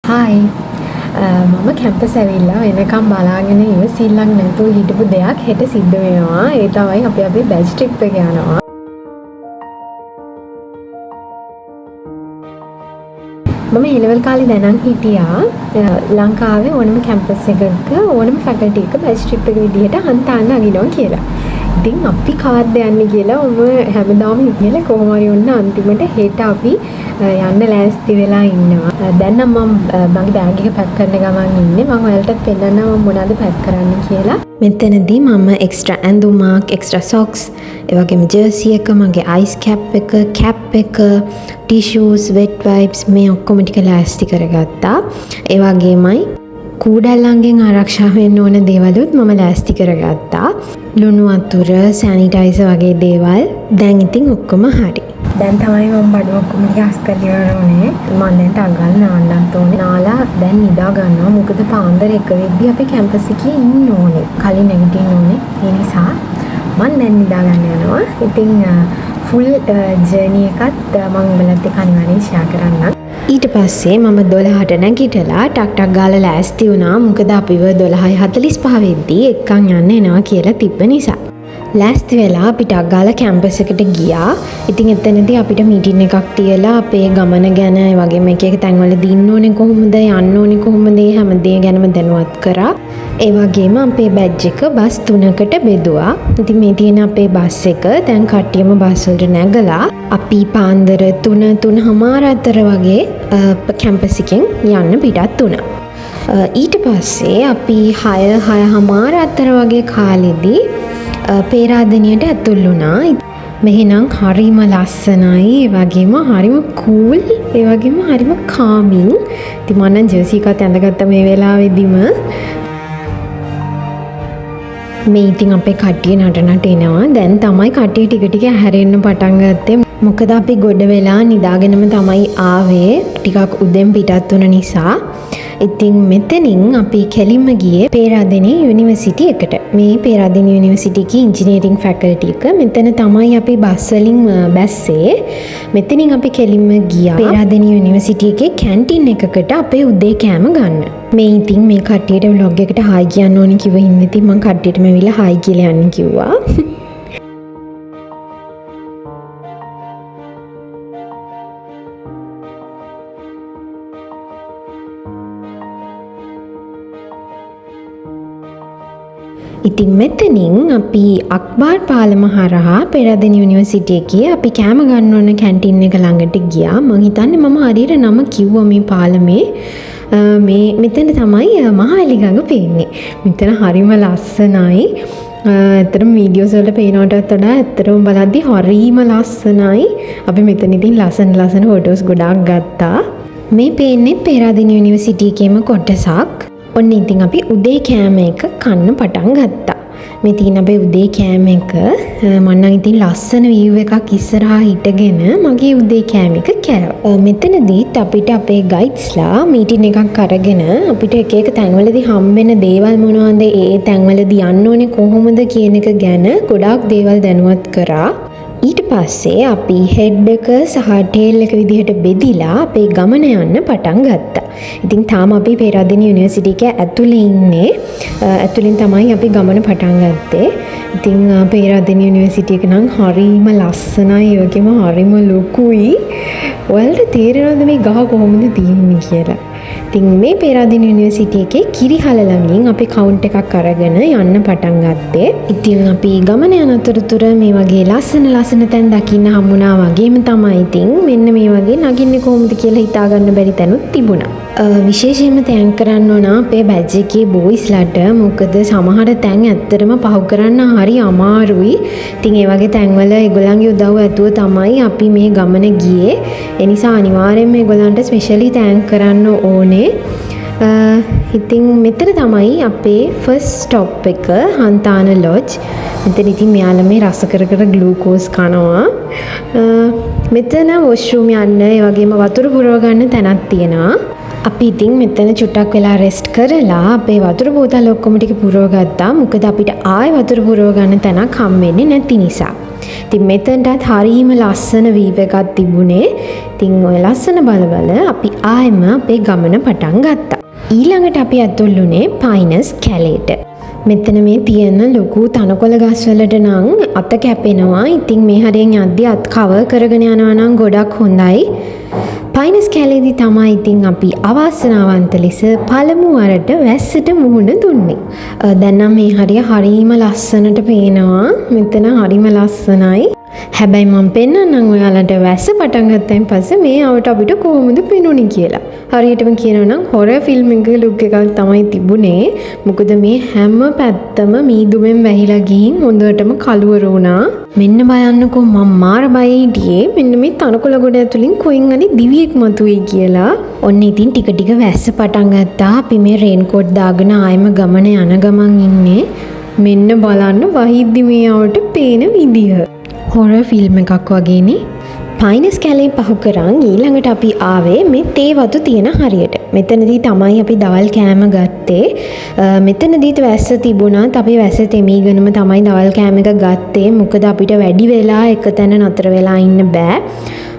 Hi මම campus ඇවිල්ලා එනකම් බලාගෙන ඉවසිල්ලක් නැතුව හිටපු දෙයක් හෙට සිද්ධ වෙනවා. ඒ තමයි අපි අපේ බැච් ට්‍රිප් එක යනවා. මම A-level කාලේ දැනන් හිටියා ලංකාවේ ඕනම කැම්පස් එකක ඕනම ෆැකල්ටි එක බැච් ට්‍රිප් එක විදිහට හන්තාන්න අගිනවා කියලා. ඉතින් අපි කවද්ද යන්නේ කියලා මම හැමදාම හිතලා කොහොම හරි වුණ අන්තිමට හෙට අපි යන්න ලෑස්ති වෙලා ඉන්නවා. දැන් නම් මම මගේ බෑග් එක පැක් කරන ගමන් ඉන්නේ. මම ඔයාලටත් පෙන්නන්නම් මම මොනවද පැක් කරන්න කියලා. මෙතනදී මම එක්ස්ට්‍රා ඇඳුමක්, එක්ස්ට්‍රා සොක්ස්, ඒ වගේම ජර්සි එක, මගේ අයිස් කැප් එක, ටිෂූස්, වෙට් වයිප්ස් මේ ඔක්කොම ටික ලෑස්ති කරගත්තා. ඒ වගේමයි කූඩැල්ලන්ගෙන් ආරක්ෂා වෙන්න ඕන දේවලුත් මම ලෑස්ති කරගත්තා. ලුණු වතුර, සැනිටයිසර් වගේ දේවල්. දැන් ඉතින් ඔක්කොම හරි. දැන් තමයි මම බඩු ඔක්කොම ටික හස් කරලා ඉවරනේ. මම දැන් ටගල් නාන්නත් ඕනේ. නාලා දැන් නිදා ගන්නවා. මොකද පාන්දර 1 වෙද්දී අපි කැම්පස් එකේ ඉන්න ඕනේ. කලින් නැගිටින්න ඕනේ. ඒ නිසා මම දැන් නිදා ගන්න යනවා. ඉතින් ෆුල් ජර්නි එකත් මම උඹලත් එක්ක අනිවාර්යෙන් ෂෙයා කරන්නම්. ඊට පස්සේ මම 12ට නැගිටලා ටක් ගාලා ලෑස්ති වුණා. මොකද අපිව 12:45 වෙද්දී එක්කන් යන්න එනවා කියලා තිබ්බ නිසා. ලෑස්ති වෙලා අපි ටක් ගාලා කැම්පස් එකට ගියා. ඉතින් එතනදී අපිට මීටින් එකක් තියලා අපේ ගමන ගැන ඒ වගේම එක තැන්වල දින්න ඕනේ කොහොමද, යන්න ඕනේ කොහොමද, හැමදේ ගැනම දැනුවත් කරා. ඒ වගේම අපේ බැජ් එක බස් 3කට බෙදුවා. ඉතින් මේ තියෙන අපේ බස් එක දැන් කට්ටියම බස් වලට නැගලා අපි පාන්දර 3:30 අතර වගේ කැම්පස් එකෙන් යන්න පිටත් වුණා. ඊට පස්සේ අපි 6:30 අතර වගේ කාලෙදී පේරාදෙනියට ඇතුල් වුණා. මෙහෙනම් හරිම ලස්සනයි, ඒ වගේම හරිම කූල්, ඒ වගේම හරිම කාමින්. ඉතින් මම නම් ජර්සි එකත් ඇඳගත්ත මේ වෙලාවෙදිම. මේ ඉතින් අපේ කට්ටිය නටනට එනවා. දැන් තමයි කට්ටිය ටික ටික හැරෙන්න පටන් ගත්තේ. මොකද අපි ගොඩ වෙලා නිදාගෙනම තමයි ආවේ. ටිකක් උදෙන් පිටත් වුණ නිසා. ඉතින් මෙතනින් අපි කෙලින්ම ගියේ පේරාදෙණිය යුනිවර්සිටි එකට. මේ පේරාදෙණිය යුනිවර්සිටි එකේ ඉංජිනේරින් ෆැකල්ටි එක. මෙතන තමයි අපි බස් වලින් බැස්සේ. මෙතනින් අපි කෙලින්ම ගියා පේරාදෙණිය යුනිවර්සිටි එකේ කැන්ටින් එකකට අපේ උදේ කෑම ගන්න. මේ ඉතින් මේ කට්ටියට vlog එකට හායි කියන්න ඕනේ කිව්ව හින්දා ඉතින් මම කට්ටියටම ඇවිල්ලා හායි කියලා යන්න කිව්වා. ඉතින් මෙතනින් අපි අක්බාර් පාලම හරහා පේරාදෙණිය යුනිවර්සිටි එකේ අපි කෑම ගන්න ඕන කැන්ටින් එක ළඟට ගියා. මං හිතන්නේ මම හරියට නම කිව්වා මේ පාලමේ. මෙතන තමයි මහවැලි ගඟ පේන්නේ. මෙතන හරිම ලස්සනයි. ඇත්තටම වීඩියෝස් වල පේනවටත් වඩා ඇත්තටම බලද්දි හරිම ලස්සනයි. අපි මෙතන ඉතින් ලස්සන ෆොටෝස් ගොඩාක් ගත්තා. මේ පේන්නේ පේරාදෙණිය යුනිවර්සිටි එකේම කොටසක්. ඔන්න ඉතින් අපි උදේ කෑම එක කන්න පටන් ගත්තා. මේ තියෙන අපේ උදේ කෑම එක මම නම් ඉතින් ලස්සන view එකක් ඉස්සරහා හිටගෙන මගේ උදේ කෑම එක කෑවා. මෙතනදීත් අපිට අපේ ගයිඩ්ස්ලා මීටින් එකක් අරගෙන අපිට එක තැන්වලදී හම්බෙන දේවල් මොනවද, ඒ තැන්වලදී යන්න ඕනේ කොහොමද කියන එක ගැන ගොඩාක් දේවල් දැනුවත් කරා. ඊට පස්සේ අපි හෙඩ් එක සහ ටේල් එක විදිහට බෙදිලා අපේ ගමන යන්න පටන් ගත්තා. ඉතින් තාම අපි පේරාදෙණිය යුනිවර්සිටි එකේ ඇතුලේ ඉන්නේ. ඇතුලෙන් තමයි අපි ගමන පටන් ගත්තේ. ඉතින් පේරාදෙණිය යුනිවර්සිටි එක නම් හරිම ලස්සනයි, ඒ වගේම හරිම ලොකුයි. ඔයාලට තේරෙනවද මේ ගහ කොහොමද තියෙන්නේ කියලා? ඉතින් මේ පේරාදෙණිය යුනිවර්සිටි එකේ කිරිහල ළඟින් අපි කවුන්ට් එකක් අරගෙන යන්න පටන් ගත්තේ. ඉතින් අපි ගමන යන අතරතුර මේ වගේ ලස්සන තැන් දකින්න හම්බුණා වගේම තමයි ඉතින් මෙන්න මේ වගේ නගින්නේ කොහොමද කියලා හිතා ගන්න බැරි තැනුත් තිබුණා. විශේෂයෙන්ම තෑන්ක් කරන්න ඕන අපේ බැජ් එකේ බොයිස්ලාට. මොකද සමහර තැන් ඇත්තටම පහු කරන්න හරි අමාරුයි. ඉතින් ඒ වගේ තැන්වල ඒගොල්ලන්ගේ උදව්ව ඇතුව තමයි අපි මේ ගමන ගියේ. ඒ නිසා අනිවාර්යෙන්ම ඒගොල්ලන්ට ස්පෙෂලි තෑන්ක් කරන්න ඕනේ. ඉතින් මෙතන තමයි අපේ ෆස්ට් ස්ටොප් එක, හන්තාන ලොජ්. මෙතන ඉතින් මෙයාලා මේ රස කර ග්ලූකෝස් කනවා. මෙතන වොෂ්රූම් යන්න, ඒ වගේම වතුර පුරව ගන්න තැනක් තියෙනවා. අපි ඉතින් මෙතන චුට්ටක් වෙලා රෙස්ට් කරලා අපේ වතුර බෝතල් ඔක්කොම ටික පුරව ගත්තා. මොකද අපිට ආයෙ වතුර පුරව ගන්න තැනක් හම්බෙන්නේ නැති නිසා. ඉතින් මෙතනටත් හරීම ලස්සන වීව් එකක් තිබුණේ. ඉතින් ඔය ලස්සන බලවල අපි ආයෙම අපේ ගමන පටන් ගත්තා. ඊළඟට අපි ඇතුල් වුණේ පයිනස් කැලේට. මෙතන මේ තියෙන ලොකු තනකොළ ගස්වලට නම් අත කැපෙනවා. ඉතින් මේ හරියෙන් යද්දී අත් කවර් කරගෙන යනවා නම් ගොඩක් හොඳයි. පයිනස් කැලේදී තමයි ඉතින් අපි අවාසනාවන්ත ලෙස පළමු වරට වැස්සට මුහුණ දුන්නේ. දැන් නම් මේ හරිය හරීම ලස්සනට පේනවා. මෙතන හරීම ලස්සනයි. හැබැයි මම පෙන්නන්නම් ඔයාලට වැස්ස පටන් ගත්තයින් පස්සේ මේ අවට අපිට කොහොමද පෙනුනේ කියලා. හරියටම කියනවා නම් හොරර් ෆිල්ම් එකක ලුක් එකක් තමයි තිබුණේ. මොකද මේ හැම පැත්තම මීදුමෙන් වැහිලා ගිහින් හොඳටම කළුවර වුණා. මෙන්න බලන්නකෝ මම මාර බයේ හිටියේ මෙන්න මේ තනකොළ ගොඩ ඇතුලින් කොයින් හරි දිවියෙක් මතුවේයි කියලා. ඔන්න ඉතින් ටික ටික වැස්ස පටන් ගත්තා. අපි මේ රේන්කෝට් දාගෙන ආයෙම ගමන යන ගමන් ඉන්නේ. මෙන්න බලන්න වහිද්දි මේ අවට පේන විදිහ. හොරර් ෆිල්ම් එකක් වගේනේ. පයිනස් කැලේ පහු කරන් ඊළඟට අපි ආවේ මේ තේ වතු තියෙන හරියට. මෙතනදී තමයි අපි දවල් කෑම ගත්තේ. මෙතනදීත් වැස්ස තිබුණාත් අපි වැස්ස තෙමීගෙනම තමයි දවල් කෑම එක ගත්තේ. මොකද අපිට වැඩි වෙලා එක තැන නතර වෙලා ඉන්න බෑ.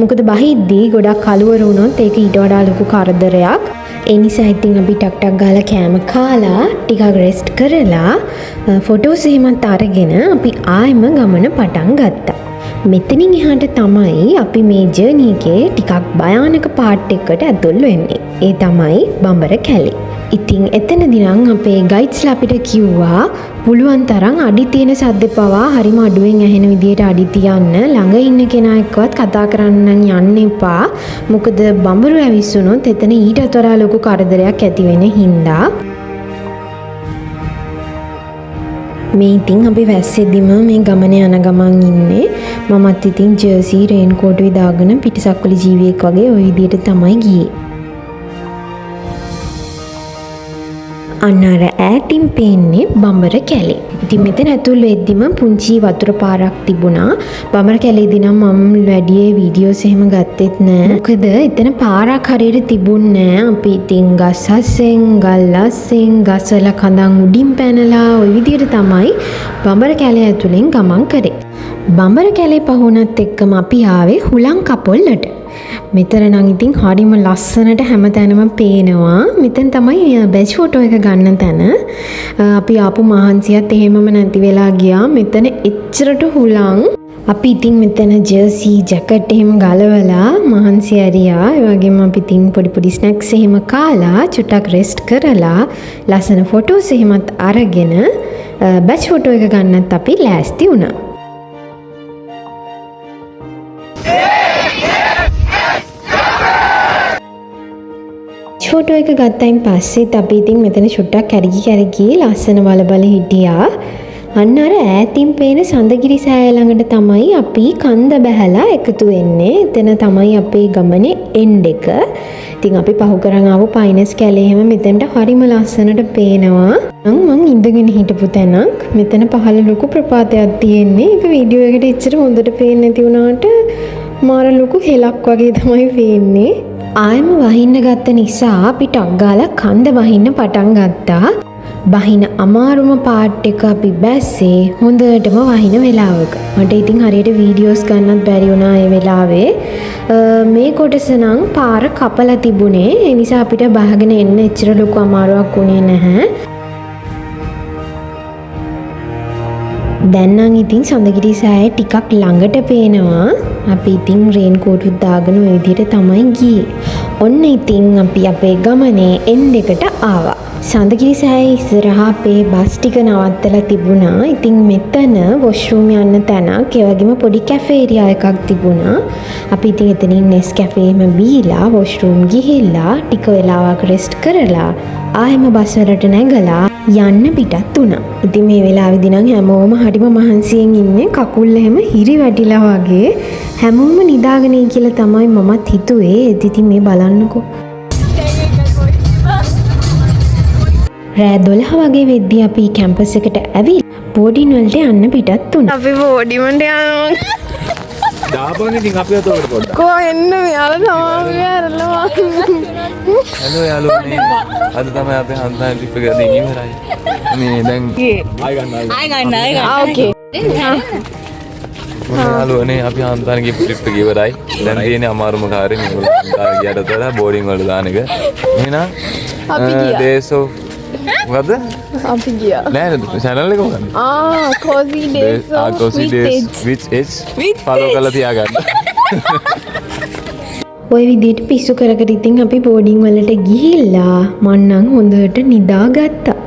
මොකද බහිද්දී ගොඩක් කළුවර වුණොත් ඒක ඊට වඩා ලොකු කරදරයක්. ඒ නිසා ඉතින් අපි ටක් ටක් ගාලා කෑම කාලා ටිකක් රෙස්ට් කරලා ෆොටෝස් එහෙමත් අරගෙන අපි ආයෙම ගමන පටන් ගත්තා. මෙතනින් එහාට තමයි අපි මේ ජර්නි එකේ ටිකක් භයානක පාර්ට් එකකට ඇතුල් වෙන්නේ. ඒ තමයි බඹර කැලේ. ඉතින් එතනදී නම් අපේ ගයිඩ්ස්ලා අපිට කිව්වා පුළුවන් තරම් අඩි තියෙන සද්ද පවා හරිම අඩුවෙන් ඇහෙන විදියට අඩි තියන්න. ළඟ ඉන්න කෙනා එක්කවත් කතා කරන්න යන්න එපා. මොකද බඹරු ඇවිස්සුනොත් එතන ඊටත් වඩා ලොකු කරදරයක් ඇති වෙන හින්දා. මේ ඉතින් අපි වැස්සෙදිම මේ ගමන යන ගමන් ඉන්නේ. මමත් ඉතින් ජර්සි රේන්කෝට් දාගෙන පිටිසක්වල ජීවියෙක් වගේ ওই විදියට තමයි ගියේ. අන්න අර ඈතින් පේන්නේ බඹර කැලේ. ඉතින් මෙතන ඇතුල් වෙද්දිම පුංචි වතුර පාරක් තිබුණා. බඹර කැලේදී නම් මම වැඩි වීඩියෝස් එහෙම ගත්තෙත් නෑ. මොකද එතන පාරක් හරියට තිබුණේ නෑ. අපි ඉතින් ගස් අස්සෙන්, ගල් අස්සෙන්, ගස්වල කඳන් උඩින් පැනලා ওই විදියට තමයි බඹර කැලේ ඇතුලෙන් ගමන් කරේ. බඹර කැලේ පහුණත් එක්කම අපි ආවේ හුලං කපොල්ලට. මෙතන නම් ඉතින් හරිම ලස්සනට හැමතැනම පේනවා. මෙතන තමයි බැච් ෆොටෝ එක ගන්න තැන. අපි ආපු මහන්සියත් එහෙමම නැති වෙලා ගියා. මෙතන එච්චරට හුලං. අපි ඉතින් මෙතන ජර්සි ජැකට් එහෙම ගලවලා මහන්සි ඇරියා. ඒ වගේම අපි ඉතින් පොඩි ස්නැක්ස් එහෙම කාලා චුට්ටක් රෙස්ට් කරලා ලස්සන ෆොටෝස් එහෙමත් අරගෙන බැච් ෆොටෝ එක ගන්නත් අපි ලෑස්ති වුණා. ෆොටෝ එක ගත්තයින් පස්සෙත් අපි ඉතින් මෙතන චුට්ටක් කැරකි ලස්සන බල හිටියා. අන්න අර ඈතින් පේන සඳගිරි සෑය ළඟට තමයි අපි කන්ද බැහැලා එකතු වෙන්නේ. එතන තමයි අපේ ගමනේ එන්ඩ් එක. ඉතින් අපි පහු කරන් ආපු පයිනස් කැලේ හැම මෙතනට හරිම ලස්සනට පේනවා. මං ඉඳගෙන හිටපු තැනක්. මෙතන පහළ ලොකු ප්‍රපාතයක් තියෙන්නේ. ඒක වීඩියෝ එකට එච්චර හොඳට පේන්නේ නැති වුණාට මාර ලොකු හෙලක් වගේ තමයි පේන්නේ. ආයෙම වහින්න ගත්ත නිසා අපි ටක් ගාලා කන්ද වහින්න පටන් ගත්තා. බහින අමාරුම පාර්ට් එක අපි බැස්සේ හොඳටම වහින වෙලාවක. මට ඉතින් හරියට වීඩියෝස් ගන්නත් බැරි වුණා ඒ වෙලාවේ. මේ කොටස නම් පාර කපලා තිබුණේ. ඒ නිසා අපිට බහගෙන එන්න එච්චර ලොකු අමාරුවක් වුණේ නැහැ. දැන් නම් ඉතින් සඳගිරි සෑය ටිකක් ළඟට පේනවා. අපි ඉතින් රේන්කෝට් උත් දාගෙන ওই විදිහට තමයි ගියේ. ඔන්න ඉතින් අපි අපේ ගමනේ එන්ඩ් එකට ආවා. සඳගිරි සෑය ඉස්සරහා අපේ බස් ටික නවත්තලා තිබුණා. ඉතින් මෙතන වොෂ්රූම් යන්න තැනක්, ඒ වගේම පොඩි කැෆේ ඒරියා එකක් තිබුණා. අපි ඉතින් එතනින් නෙස්කැෆේ එකම බීලා වොෂ්රූම් ගිහිල්ලා ටික වෙලාවක් රෙස්ට් කරලා ආයෙම බස් වලට නැගලා යන්න පිටත් වුණා. ඉතින් මේ වෙලාවේදී නම් හැමෝම හරිම මහන්සියෙන් ඉන්නේ. කකුල් එහෙම හිරි වැටිලා වගේ හැමෝම නිදාගනේ කියලා තමයි මමත් හිතුවේ. ඉතින් මේ බලන්නකෝ. රෑ 12 වගේ වෙද්දී අපි කැම්පස් එකට ඇවිල්ලා බෝඩින් වලට යන්න පිටත් වුණා. අපි බෝඩින් වලට යනවා. දාපන් ඉතින් අපි අතෝකට පොඩ්ඩක්. කො එන්න මෙයාලා තමයි ඇරලා. හලෝ යාළුවනේ. අද තමයි අපේ හන්දා ට්‍රිප් එක දෙන්න ඉවරයි. මේ දැන් ආයි ගන්න. ඕකේ. යාළුවනේ අපි හන්තාන ගිහපු ට්‍රිප් එක ඉවරයි. දැන් තියෙන්නේ අමාරුම කාර්යය මේගොල්ලෝ හන්තාන ගියට වඩා බෝඩින් වල දාන එක. එහෙනම් අපි ගියා. days of මොකද? අපි ගියා. නෑ channel එක මොකක්ද? cozy days cozy days with H follow කරලා තියාගන්න. ඔය විදිහට පිස්සු කර කර ඉතින් අපි බෝඩින් වලට ගිහිල්ලා මං නම් හොඳට නිදාගත්තා.